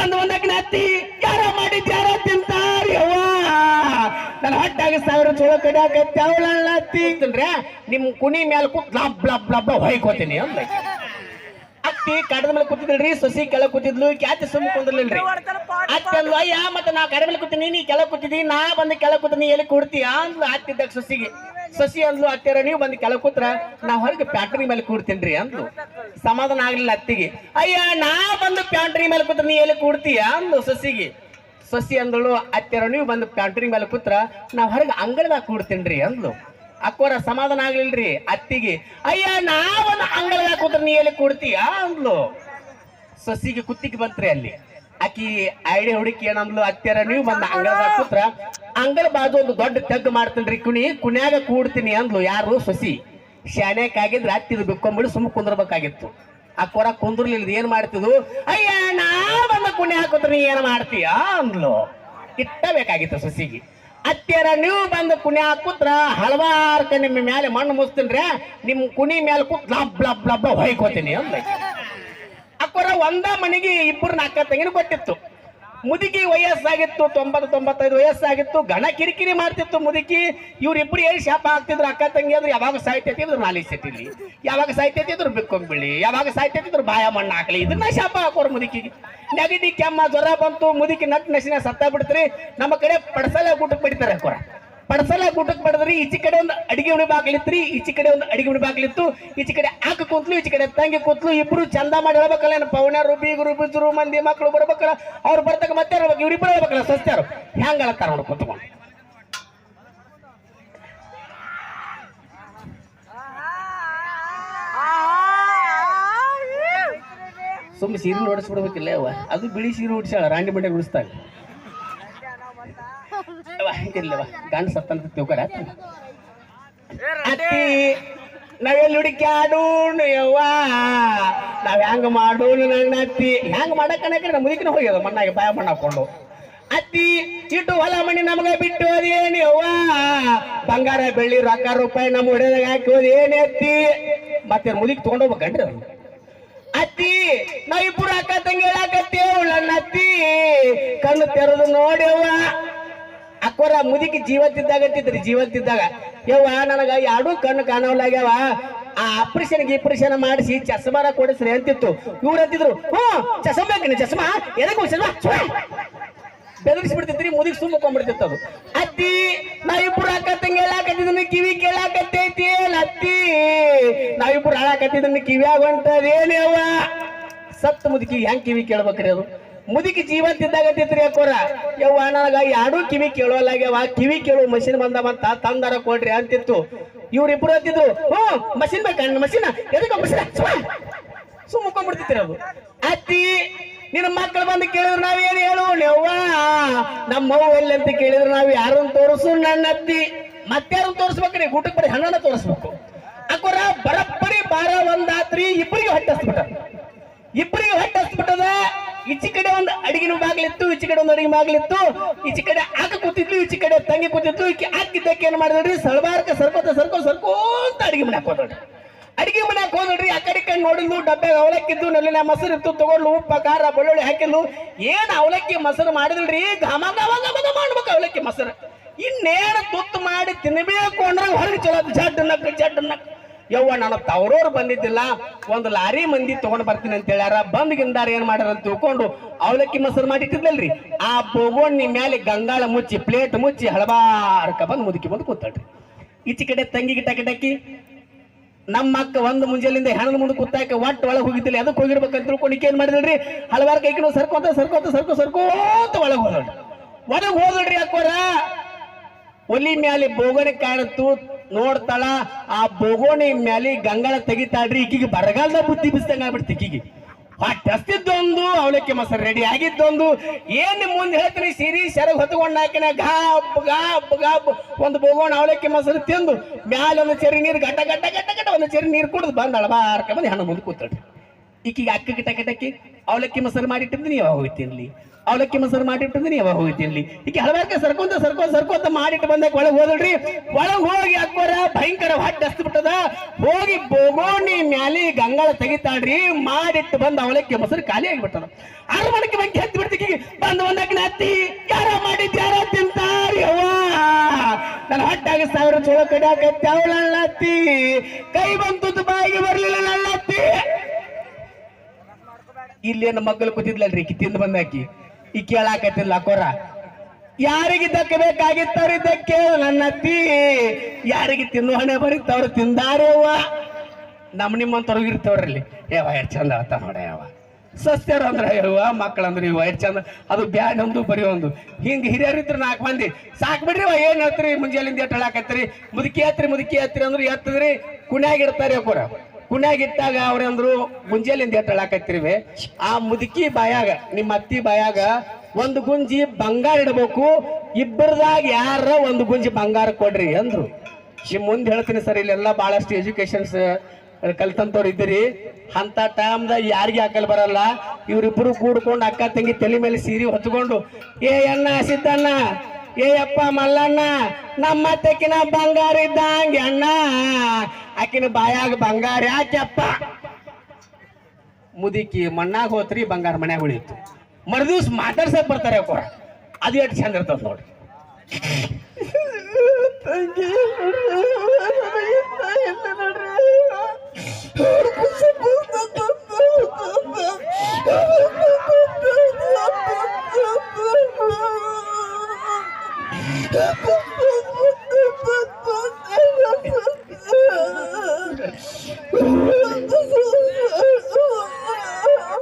ಬಂದು ಒಂದಕ್ಕೆ ನತ್ತಿ ಯಾರ ಮಾಡಿದ್ ಯಾರ ತಿಂತಾರ ಯವ್ವ ನನ್ನ ಹೊಟ್ಟಾಗ 1000 ಚೋಳ ಕಡಿಯಾಕತ್ತಿ ಅವಳ ನತ್ತಿ ತಿನ್ರೆ ನಿಮ್ ಕುಣಿ ಮೇಲೆ ಕೂತ್ ಲಬ್ ಲಬ್ ಲಬ್ ಹೊಯ್ಕೋತೀನಿ ಅಂದ ಅತ್ತಿ ಕಡದ ಮೇಲೆ ಕೂತಿದ್ರಿ ಸೊಸಿ ಕೆಳಗ್ ಕೂತಿದ್ಲು ಕ್ಯಾತಿ ಸುಮ್ಮ ಕುಂದ್ರಲಿಲ್ರಿ ಅತ್ತಿ ಅಂದ್ಲು ಅಯ್ಯ ಮತ್ತೆ ನಾ ಕಡ ಮೇಲೆ ಕೂತೀನಿ ನೀ ಕೆಳಗ್ ಕೂತಿದ್ದಿ ನಾ ಬಂದು ಕೆಳಗ್ ಕೂತೀನಿ ಎಲ್ಲಿ ಕೂಡ್ತೀಯ ಅಂದ್ಲು ಅತ್ತಿದ್ದಾಗ ಸೊಸಿಗೆ ಸೊಸಿ ಅಂದ್ಲು ಅತ್ತೆರ ನೀವು ಬಂದು ಕೆಳಗ್ ಕೂತ್ರ ನಾ ಹೊರಗೆ ಪ್ಯಾಂಟ್ರಿ ಮೇಲೆ ಕೂಡ್ತೀನ್ರಿ ಅಂದ್ಲು ಸಮಾಧಾನ ಆಗ್ಲಿಲ್ಲ ಅತ್ತಿಗೆ ಅಯ್ಯ ನಾ ಬಂದು ಪ್ಯಾಂಟ್ರಿ ಮೇಲೆ ಕೂತ್ರ ನೀ ಎಲ್ಲಿ ಕೂಡ್ತೀಯ ಅಂದ್ಲು ಸೊಸಿಗೆ ಸೊಸಿ ಅಂದಳು ಅತ್ತೆರ ನೀವು ಬಂದು ಪ್ಯಾಂಟ್ರಿ ಮೇಲೆ ಕೂತ್ರ ನಾ ಹೊರಗೆ ಅಂಗಳದಾಗ ಕೂಡ್ತೀನ್ರಿ ಅಂದ್ಲು ಅಕ್ಕೋರ ಸಮಾಧಾನ ಆಗ್ಲಿಲ್ರಿ ಅತ್ತಿಗೆ ಅಯ್ಯ ನಾ ಒಂದು ಅಂಗಳದಾಗ ಕೂತ್ರ ನೀ ಎಲ್ಲಿ ಕೂಡ್ತೀಯ ಅಂದ್ಲು ಸೊಸಿಗೆ ಕುತ್ತಿಗೆ ಬಂತ್ರಿ ಅಲ್ಲಿ ಆಕಿ ಐಡಿಯಾ ಹುಡುಕಿ ಏನಂದ್ಲು ಅತ್ತೆರ ನೀವು ಬಂದ ಅಂಗಳದಾಗ ಕೂತ್ರ ಅಂಗಳ ಬಾಜು ಒಂದು ದೊಡ್ಡ ತೆಗ್ಗು ಮಾಡ್ತೀನ್ರಿ ಕುಣ್ಯಾಗ ಕೂಡ್ತೀನಿ ಅಂದ್ಲು ಯಾರು ಸೊಸಿ ಶಾನ್ಯಾಕಾಗಿದ್ರೆ ಅತ್ತಿದು ಬಿಕ್ಕೊಂಬಿಡು ಸುಮ್ಮ ಕುಂದ್ರಬೇಕಾಗಿತ್ತು ಅಕ್ಕೋರ ಕುಂದ್ರಲಿಲ್ಲ ಏನ್ ಮಾಡ್ತಿದ್ವು ಅಯ್ಯ ನಾ ಬಂದ ಕುಣಿ ಹಾಕೋತ್ರ ನೀ ಏನ್ ಮಾಡ್ತೀಯ ಅಂದ್ಲು ಇಟ್ಟಬೇಕಾಗಿತ್ತು ಸೊಸಿಗೆ ಅತ್ತೆರ ನೀವು ಬಂದು ಕುಣಿ ಹಾಕುತ್ರ ಹಲವಾರು ನಿಮ್ಮ ಮೇಲೆ ಮಣ್ಣು ಮುಸ್ತೀನ್ರಿ ನಿಮ್ ಕುಣಿ ಮೇಲೆ ಕೂತ್ ಲಬ್ ಲಬ್ ಲಬ್ ಹೊಯ್ಕೋತೀನಿ ಅಂದ ಅಕ್ಕೋರ ಒಂದ ಮನೆಗೆ 2 4 ತಂಗಿನ ಕೊಟ್ಟಿತ್ತು ಮುದುಕಿ ವಯಸ್ಸಾಗಿತ್ತು 90-95 ವಯಸ್ಸಾಗಿತ್ತು ಗಣ ಕಿರಿಕಿರಿ ಮಾಡ್ತಿತ್ತು ಮುದುಕಿ ಇವ್ರಿಬ್ರು ಏನ್ ಶಾಪ ಹಾಕ್ತಿದ್ರು ಅಕ್ಕ ತಂಗಿ ಅಂದ್ರೆ ಯಾವಾಗ ಸಾಯ್ತೈತಿದ್ರು ನಾಲಿ ಸೆಟ್ಟಿಲಿ ಯಾವಾಗ ಸಾಯ್ತೈತಿದ್ರು ಬಿಕ್ಕೊಂಬಿಳಿ ಯಾವಾಗ ಸಾಯ್ತೈತಿದ್ರು ಬಾಯ ಮಣ್ಣು ಹಾಕ್ಲಿ ಇದನ್ನ ಶಾಪ ಹಾಕೋರು ಮುದುಕಿಗೆ ನೆಗಡಿ ಕೆಮ್ಮ ಜ್ವರ ಬಂತು ಮುದುಕಿ ನಟ್ ನಶಿನ ಸತ್ತ ಬಿಡ್ತ್ರಿ ನಮ್ಮ ಕಡೆ ಪಡಸಲ ಊಟಕ್ಕೆ ಬಿಡ್ತಾರೆ ಅಕ್ಕೋರ ಪಡಸಲ ಊಟಕ್ಕೆ ಪಡೆದ್ರಿ ಈಚೆ ಕಡೆ ಒಂದು ಅಡಿಗೆ ಉಣಿ ಬಾಗ್ಲಿತ್ರಿ ಈಚೆ ಕಡೆ ಒಂದು ಅಡಿಗೆ ಉಣಿ ಬಾಗ್ಲಿತ್ತು ಈಚೆ ಕಡೆ ಆಕ ಕೂತ್ಲು ಈಚೆ ಕಡೆ ತಂಗಿ ಕೂತ್ಲು ಇಬ್ರು ಚಂದ ಮಾಡಿ ಹೇಳ್ಬೇಕಲ್ಲ ಏನು ಪೌಣ್ಯರು ಬೀಗರು ಬಿಜರು ಮಂದಿ ಮಕ್ಕಳು ಬರ್ಬೇಕಲ್ಲ ಅವ್ರು ಬರ್ತಕ್ಕ ಮತ್ತೆ ಹೇಳ್ಬೇಕು ಇವ್ರಿಬ್ರು ಹೇಳ್ಬೇಕಲ್ಲ ಸಸ್ತ್ಯಾರು ಹೆಂಗ ಹೇಳ್ತಾರ ನೋಡ್ ಕೂತ್ಕೊಂಡು ಸುಮ್ಮನೆ ಸೀರೆ ನೋಡಿಸ್ಬಿಡ್ಬೇಕಿಲ್ಲ ಅವ ಅದು ಬಿಳಿ ಸೀರೆ ಉಡ್ಸಾಳ ರಾಂಡಿ ಮಂಡೆ ಉಡಿಸ್ತಾಳೆ ಇಲ್ಲವ ಗಂಡ ಸತ್ತಂತ ತಿಳ್ಕೊಡ ಅತ್ತಿ ನಾವೆಲ್ಲಿ ಹುಡುಕ್ಯಾಡೋಣ ಯವ್ವ ನಾವ್ ಹೆಂಗ ಮಾಡೋಣ ನನ್ನ ಅತ್ತಿ ಹೆಂಗ್ ಮಾಡಕ್ಕಣಕ್ರೆ ನಮ್ಮ ಮುದುಕಿನ ಹೋಗ್ಯದ ಮಣ್ಣಾಗಿ ಬಾಯ ಮಣ್ಣು ಹಾಕೊಂಡು ಅತ್ತಿ ಇಟ್ಟು ಹೊಲ ಮಣ್ಣಿ ನಮಗ ಬಿಟ್ಟು ಅದೇನು ಯವ್ವ ಬಂಗಾರ ಬೆಳ್ಳಿ ರೊಕ್ಕ ರೂಪಾಯಿ ನಮ್ಮ ಹೊಡೆದಾಗ ಹಾಕಿ ಹೋದೇನೆ ಅತ್ತಿ ಮತ್ತೆ ಮುದುಕಿ ತಗೊಂಡೋಗ್ಬೇಕನ್ರಿ ಅವ್ರು ಅತ್ತಿ ನಾವಿಬ್ರು ಅಕ್ಕ ತಂಗಿ ಹೇಳಾಕತ್ತೇವ್ ನನ್ನ ಅತ್ತಿ ಕಣ್ಣು ತೆರೆದು ನೋಡ್ಯವ್ವ ಅಕ್ಕೋರ ಮುದುಕಿ ಜೀವಂತಿದ್ದಾಗತ್ತಿದ್ರಿ ಜೀವಂತಿದ್ದಾಗ ಯವ್ವ ನನಗ 2 ಕಣ್ಣು ಕಾಣವಲ್ಲಾಗ್ಯಾವ ಆ ಆಪರೇಷನ್ ಮಾಡಿಸಿ ಚಸ್ಮಾರ ಕೊಡಿಸ್ರಿ ಅಂತಿತ್ತು ಇವ್ರು ಅಂತಿದ್ರು ಚಸ್ಮಾ ಬೇಕಿನ ಚಸ್ಮಾ ಎದಕ್ಕೆ ಚಸ್ಮಾ ಬೆದರಿಸ್ಬಿಡ್ತಿದ್ರಿ ಮುದುಕಿ ಸುಮ್ಮಕೊಂಡ್ಬಿಡ್ತಿತ್ತು ಅದು ಅತ್ತಿ ನಾವಿಬ್ರು ಅಕ್ಕ ತಂಗಿ ಹೇಳಾಕತ್ತಿದ್ದನ್ನ ಕಿವಿ ಕೇಳಾಕತ್ತೈತಿ ಅತ್ತಿ ನಾವಿಬ್ರು ಹಾಳಾಕತ್ತಿದ್ದನ್ನ ಕಿವಿಯಾಗ ಹೊಂಟದೇನೇವ ಸತ್ತು ಮುದುಕಿ ಹೆಂಗ್ ಕಿವಿ ಕೇಳ್ಬೇಕ್ರಿ ಅದು ಮುದುಕಿ ಜೀವಂತಿದ್ದಾಗತ್ತಿದ್ರಿ ಅಕ್ಕೋರ ಯವ್ವ ನನಗ 2 ಕಿವಿ ಕೇಳೋಲ್ಲಾಗ್ಯಾವ ಕಿವಿ ಕೇಳುವ ಮಷಿನ್ ಬಂದವಂತ ತಂದಾರ ಕೊಡ್ರಿ ಅಂತಿತ್ತು ಇವ್ರಿಬ್ರು ಅಂತಿದ್ರು ಮಷಿನ್ ಬೇಕಣ್ಣ ಮಷಿನ್ ಎದಕ್ಕ ಮಷಿನ್ ಸುಮ್ಮಕೊಂಡ್ಬಿಡ್ತಿದ್ರಿ ಅದು ಅತ್ತಿ ನಿನ್ನ ಮಕ್ಕಳು ಬಂದು ಕೇಳಿದ್ರು ನಾವೇನು ಹೇಳೋಣ ಯವ್ವ ನಮ್ಮವ್ವ ಎಲ್ಲಿ ಅಂತ ಕೇಳಿದ್ರು ನಾವ್ ಯಾರನ್ನ ತೋರಿಸು ನನ್ನ ಅತ್ತಿ ಮತ್ತಾರನ್ನ ತೋರಿಸ್ಬೇಕ್ರಿ ಊಟಕ್ಕೆ ಬರೀ ಹಣ್ಣನ್ನ ತೋರಿಸ್ಬೇಕು ಅಕ್ಕೋರ ಬರಬ್ಬರಿ 12 ಆತ್ರಿ ಇಬ್ಬರಿಗೆ ಹೊಟ್ಟೆ ಹಸ್ಬಿಟ್ಟದ ಈಚೆ ಕಡೆ ಒಂದು ಅಡಿಗೆ ಬಾಗ್ಲಿತ್ತು ಈಚೆ ಕಡೆ ಒಂದು ಅಡಿಗೆ ಬಾಗ್ಲಿತ್ತು ಈಚೆ ಕಡೆ ಆಕ ಕೂತಿದ್ಲು ಈಚೆ ಕಡೆ ತಂಗಿ ಕೂತಿದ್ಲು ಆಕಿದ್ದಕ್ಕೆ ಏನ್ ಮಾಡಿದ್ರಿ ಸಳಬಾರಕ ಸರ್ಕೋತ ಅಡಿಗೆ ಮನೆ ಹಾಕೋದ್ರಿ ಅಡಿಗೆ ಮನೆ ಹೋದ್ರಿ ಆ ಕಡೆ ಕಣ್ಣು ನೋಡಿದ್ಲು ಡಬ್ಬೆ ಅವಲಕ್ಕಿದ್ದು ನಲ್ಲಿನ ಮೊಸರು ಇತ್ತು ತಗೊಂಡು ಉಪ್ಪ ಖಾರ ಬೆಳ್ಳುಳ್ಳಿ ಹಾಕಿದ್ಲು ಏನ್ ಅವಲಕ್ಕಿ ಮೊಸರು ಮಾಡಿದ್ರಿ ಘಮ ಮಾಡ್ಬೇಕು ಅವಲಕ್ಕಿ ಮೊಸರು ಇನ್ನೇನು ತುತ್ತು ಮಾಡಿ ತಿನ್ಬೇಕು ಅಂದ್ರೆ ಹೊರಗೆ ಚಲೋ ಜಡ್ಡನ್ನ ಯವ್ವ ನಾನು ತವರೋರು ಬಂದಿದ್ದಿಲ್ಲ ಒಂದು ಲಾರಿ ಮಂದಿ ತಗೊಂಡ್ ಬರ್ತೀನಿ ಅಂತ ಹೇಳ್ಯಾರ ಬಂದ್ಗಿಂದಾರ ಏನ್ ಮಾಡ್ಯಾರ ಅಂತ ತಿಳ್ಕೊಂಡು ಅವಲಕ್ಕಿ ಮೊಸರು ಮಾಡಿಟ್ಟಿದ್ಲಲ್ರಿ ಆ ಬೋಗೋಣಿ ಮೇಲೆ ಗಂಗಾಳ ಮುಚ್ಚಿ ಪ್ಲೇಟ್ ಮುಚ್ಚಿ ಹಳಬಾರ್ಕ ಬಂದು ಮುದುಕಿ ಬಂದು ಕೂತಾಳ್ರಿ ಈಚೆ ಕಡೆ ತಂಗಿ ಗಿಟಕಿ ನಮ್ಮ ಅಕ್ಕ ಒಂದು ಮುಂಜಾಲಿಂದ ಹೆಣದ ಮುಂದೆ ಕೂತಾಕ ಒಟ್ಟು ಒಳಗೆ ಹೋಗಿದ್ದಿಲ್ಲ ಅದಕ್ಕೆ ಹೋಗಿರ್ಬೇಕಂತ ತಿಳ್ಕೊಂಡು ಏನ್ ಮಾಡಿದ್ರಿ ಹಲವಾರು ಕೈಕಿನ ಸರ್ಕೋತ ಒಳಗೆ ಹೋದ್ರಿ ಅಕ್ಕೋರ ಒಲಿ ಮ್ಯಾಲೆ ಬೋಗೋಣಿ ಕಾಣತ್ತು ನೋಡ್ತಾಳ ಆ ಬೋಗೋಣಿ ಮ್ಯಾಲೆ ಗಂಗಾಳ ತೆಗಿತಾಳ್ರಿ ಈಕಿಗೆ ಬರಗಾಲದ ಬುದ್ಧಿ ಬಿಸ್ದಂಗ ಆಗ್ಬಿಡ್ತಿ ಈಕಿಗೆ ಹಸ್ತಿದ್ದೊಂದು ಅವಲಕ್ಕಿ ಮೊಸರು ರೆಡಿ ಆಗಿದ್ದೊಂದು ಏನ್ ಮುಂದೆ ಹೇಳ್ತೀನಿ ಸಿರಿ ಸೆರಗ್ ಹೊತ್ಕೊಂಡ್ ಹಾಕಿನ ಗಾಬ್ ಒಂದು ಬೋಗೋಣ ಅವಲಕ್ಕಿ ಮೊಸರು ತಿಂದು ಮ್ಯಾಲ ಒಂದು ಚೆರಿ ನೀರು ಗಟ್ಟ ಒಂದು ಚೆರಿ ನೀರು ಕುಡಿದು ಬಂದ್ ಅಳಬಾರ್ಕ ಬಂದು ಹೆಣ್ಣು ಮುಂದೆ ಕೂತಾಳ್ರಿ ಈಕಿಗೆ ಅಕ್ಕ ಗಿಟಕಿ ಅವಲಕ್ಕಿ ಮೊಸರು ಮಾಡಿಟ್ಟಿದ್ದೀನಿ ಯಾವಾಗ ಹೋಗ್ತೀನಿ ಅವಲಕ್ಕಿ ಮೊಸರು ಮಾಡಿಟ್ಟಿದ್ದೀನಿ ಯಾವಾಗ ಹೋಗ್ತೀನಿ ಈಗ ಹಲವಾರ್ಕ ಸರ್ಕೋತ ಮಾಡಿಟ್ಟು ಬಂದಾಗ ಒಳಗೆ ಹೋದಳ್ರಿ ಒಳಗೆ ಹೋಗಿ ಅಕ್ಕೋರ ಭಯಂಕರ ಹೊಟ್ಟೆ ಹಸ್ಬಿಟ್ಟದ ಹೋಗಿ ಬೋಗೋಣಿ ಮ್ಯಾಲಿ ಗಂಗಾಳ ತೆಗಿತಾಳ್ರಿ ಮಾಡಿಟ್ಟು ಬಂದ ಅವಲಕ್ಕಿ ಮೊಸರು ಖಾಲಿ ಆಗಿಬಿಟ್ಟದ 6 ಮಣಿಗೆ ಬೆಂಕಿ ಹತ್ತಿ ಬಿಡ್ತಿ ಬಂದ್ ಒಂದಕ್ಕೆ ನತ್ತಿ ಯಾರ ಮಾಡಿದ್ ಯಾರ ತಿಂತಾರಿ ಅವ್ವ ನನ್ನ ಹೊಟ್ಟಾಗ 1000 ಚೋಳ ಕಡಿಯಾಕತ್ತಿ ಅವಳತ್ತಿ ಕೈ ಬಂತು ಬಾಯಿಗೆ ಬರ್ಲಿಲ್ಲ ನನ್ನತ್ತಿ ಇಲ್ಲೇನು ಮಕ್ಕಳು ಕೂತಿದ್ಲಲ್ರಿ ಈಕಿ ತಿಂದು ಬಂದಾಕಿ ಈ ಕೇಳಾಕತ್ತಿಲ್ಲ ಕೊರ ಯಾರಿಗೆ ದಕ್ಕಬೇಕಾಗಿತ್ತವ್ರಿದ್ದಕ್ಕೆ ನನ್ನತ್ತಿ ಯಾರಿಗೆ ತಿನ್ನು ಹಣೆ ಬರೀತವ್ರು ತಿಂದಾರೇವ ನಿಮ್ಮಂತವ್ರಿಗೆ ಇರ್ತವ್ರಲ್ಲಿ ಯಾವ ಎಷ್ಟು ಚಂದ ಆತ ನೋಡ ಯಾವ ಸಸ್ಯರು ಅಂದ್ರೆ ಯವ್ವ ಮಕ್ಕಳಂದ್ರೆ ಇವ ಎಷ್ಟು ಚಂದ ಅದು ಬ್ಯಾಡ್ ಒಂದು ಬರೀ ಒಂದು ಹಿಂಗೆ ಹಿರಿಯರಿದ್ರು 4 ಮಂದಿ ಸಾಕ್ ಬಿಡ್ರಿ ಏನ್ ಹೇಳ್ತೀರಿ ಮುಂಜಾನಿಂದ ಎಟ್ಟು ಹೇಳಾಕತ್ತೀರಿ ಮುದುಕಿ ಹತ್ರಿ ಅಂದ್ರೆ ಎತ್ತದ್ರಿ ಕುಣ್ಯಾಗ ಇಡ್ತಾರೆ ಕೊರ ಕುಣ್ಯಾಗ ಇಟ್ಟಾಗ ಅವ್ರಂದ್ರು ಮುಂಜಾನಿಂದ ಎಟ್ಟು ಹೇಳಾಕತ್ತಿರಿವೆ ಆ ಮುದುಕಿ ಬಾಯಾಗ ನಿಮ್ಮ ಅತ್ತಿ ಬಾಯಾಗ ಒಂದು ಗುಂಜಿ ಬಂಗಾರ ಇಡಬೇಕು ಇಬ್ಬರದಾಗ ಯಾರ ಒಂದು ಗುಂಜಿ ಬಂಗಾರ ಕೊಡ್ರಿ ಅಂದ್ರು ಮುಂದೆ ಹೇಳ್ತೀನಿ ಸರ್ ಇಲ್ಲೆಲ್ಲ ಬಹಳಷ್ಟು ಎಜುಕೇಶನ್ಸ್ ಕಲ್ತಂತವ್ರು ಇದ್ದೀರಿ ಅಂತ ಟೈಮ್ದಾಗ ಯಾರಿಗೆ ಹಾಕಲ್ ಬರಲ್ಲ ಇವ್ರಿಬ್ರು ಕೂಡ್ಕೊಂಡು ಅಕ್ಕ ತಂಗಿ ತಲೆ ಮೇಲೆ ಸೀರೆ ಹೊತ್ಕೊಂಡು ಏ ಅಣ್ಣ ಸಿದ್ದಣ್ಣ ಏ ಅಪ್ಪ ಮಲ್ಲಣ್ಣ ನಮ್ಮ ಅತ್ತಕಿನ ಬಂಗಾರ ಇದ್ದಂಗೆ ಅಣ್ಣ ಆಕಿನ ಬಾಯಾಗ ಬಂಗಾರ ಯಾಕೆಪ್ಪ ಮುದುಕಿ ಮಣ್ಣಾಗ ಹೋತ್ರಿ ಬಂಗಾರ ಮನ್ಯಾಗ ಉಳಿತು ಮರುದಿವ್ಸ ಮಾತಾಡ್ಸಕ್ ಬರ್ತಾರೆ ಅಕ್ಕೋರ ಅದು ಎಷ್ಟು ಚಂದ ಇರ್ತದ ನೋಡ್ರಿ